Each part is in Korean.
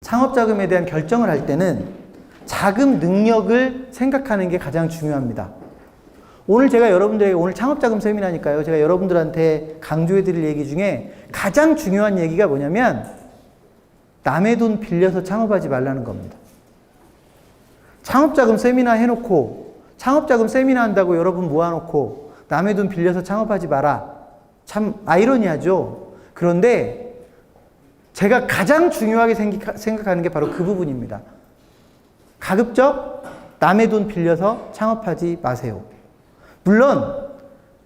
창업자금에 대한 결정을 할 때는 자금 능력을 생각하는 게 가장 중요합니다. 오늘 제가 여러분들에게, 오늘 창업자금 세미나니까요, 제가 여러분들한테 강조해 드릴 얘기 중에 가장 중요한 얘기가 뭐냐면 남의 돈 빌려서 창업하지 말라는 겁니다. 창업자금 세미나 해놓고, 창업자금 세미나 한다고 여러분 모아놓고 남의 돈 빌려서 창업하지 마라. 참 아이러니하죠. 그런데 제가 가장 중요하게 생각하는 게 바로 그 부분입니다. 가급적 남의 돈 빌려서 창업하지 마세요. 물론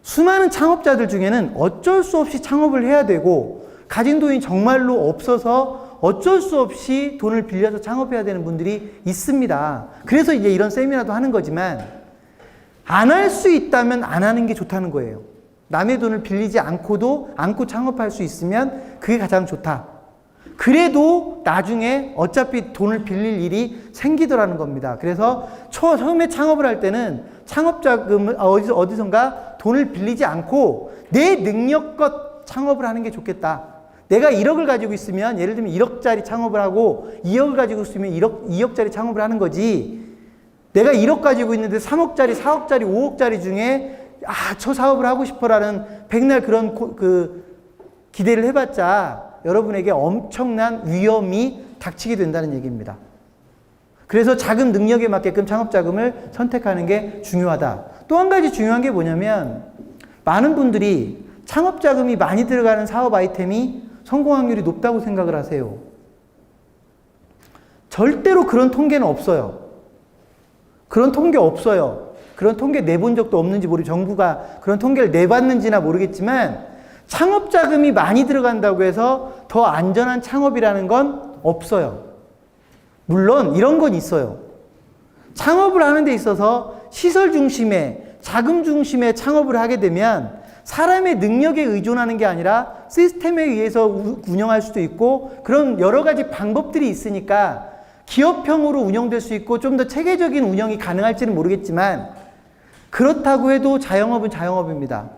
수많은 창업자들 중에는 어쩔 수 없이 창업을 해야 되고 가진 돈이 정말로 없어서 어쩔 수 없이 돈을 빌려서 창업해야 되는 분들이 있습니다. 그래서 이제 이런 세미나도 하는 거지만 안 할 수 있다면 안 하는 게 좋다는 거예요. 남의 돈을 빌리지 않고 창업할 수 있으면 그게 가장 좋다. 그래도 나중에 어차피 돈을 빌릴 일이 생기더라는 겁니다. 그래서 처음에 창업을 할 때는 창업자금을 어디선가 돈을 빌리지 않고 내 능력껏 창업을 하는 게 좋겠다. 내가 1억을 가지고 있으면 예를 들면 1억짜리 창업을 하고 2억을 가지고 있으면 2억짜리 창업을 하는 거지. 내가 1억 가지고 있는데 3억짜리, 4억짜리, 5억짜리 중에 저 사업을 하고 싶어라는 백날 그런 기대를 해봤자 여러분에게 엄청난 위험이 닥치게 된다는 얘기입니다. 그래서 자금 능력에 맞게끔 창업자금을 선택하는 게 중요하다. 또 한 가지 중요한 게 뭐냐면 많은 분들이 창업자금이 많이 들어가는 사업 아이템이 성공 확률이 높다고 생각을 하세요. 절대로 그런 통계는 없어요. 그런 통계 없어요. 그런 통계 내본 적도 없는지 정부가 그런 통계를 내봤는지나 모르겠지만 창업자금이 많이 들어간다고 해서 더 안전한 창업이라는 건 없어요. 물론 이런 건 있어요. 창업을 하는 데 있어서 시설 중심의, 자금 중심의 창업을 하게 되면 사람의 능력에 의존하는 게 아니라 시스템에 의해서 운영할 수도 있고 그런 여러 가지 방법들이 있으니까 기업형으로 운영될 수 있고 좀 더 체계적인 운영이 가능할지는 모르겠지만 그렇다고 해도 자영업은 자영업입니다.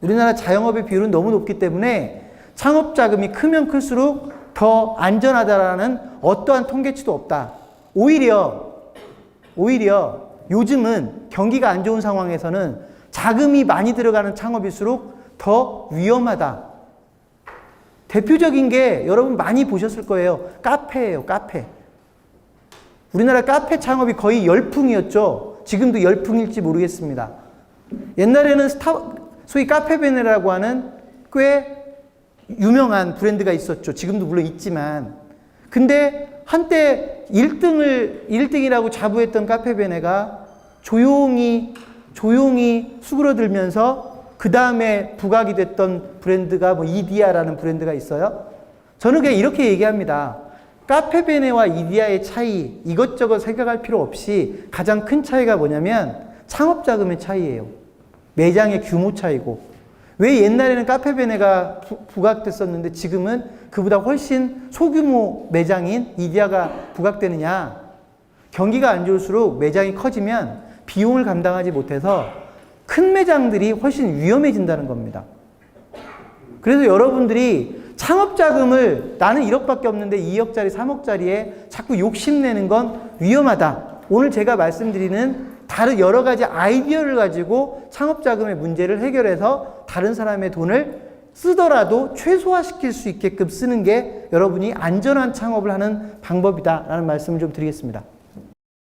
우리나라 자영업의 비율은 너무 높기 때문에 창업 자금이 크면 클수록 더 안전하다라는 어떠한 통계치도 없다. 오히려 요즘은 경기가 안 좋은 상황에서는 자금이 많이 들어가는 창업일수록 더 위험하다. 대표적인 게 여러분 많이 보셨을 거예요. 카페예요, 카페. 우리나라 카페 창업이 거의 열풍이었죠. 지금도 열풍일지 모르겠습니다. 옛날에는 소위 카페베네라고 하는 꽤 유명한 브랜드가 있었죠. 지금도 물론 있지만. 근데 한때 1등이라고 자부했던 카페베네가 조용히 수그러들면서 그 다음에 부각이 됐던 브랜드가 이디야라는 브랜드가 있어요. 저는 그냥 이렇게 얘기합니다. 카페베네와 이디야의 차이, 이것저것 생각할 필요 없이 가장 큰 차이가 뭐냐면 창업자금의 차이예요. 매장의 규모 차이고. 왜 옛날에는 카페베네가 부각됐었는데 지금은 그보다 훨씬 소규모 매장인 이디야가 부각되느냐? 경기가 안 좋을수록 매장이 커지면 비용을 감당하지 못해서 큰 매장들이 훨씬 위험해진다는 겁니다. 그래서 여러분들이 창업자금을 나는 1억밖에 없는데 2억짜리, 3억짜리에 자꾸 욕심내는 건 위험하다. 오늘 제가 말씀드리는 다른 여러 가지 아이디어를 가지고 창업자금의 문제를 해결해서 다른 사람의 돈을 쓰더라도 최소화시킬 수 있게끔 쓰는 게 여러분이 안전한 창업을 하는 방법이다라는 말씀을 좀 드리겠습니다.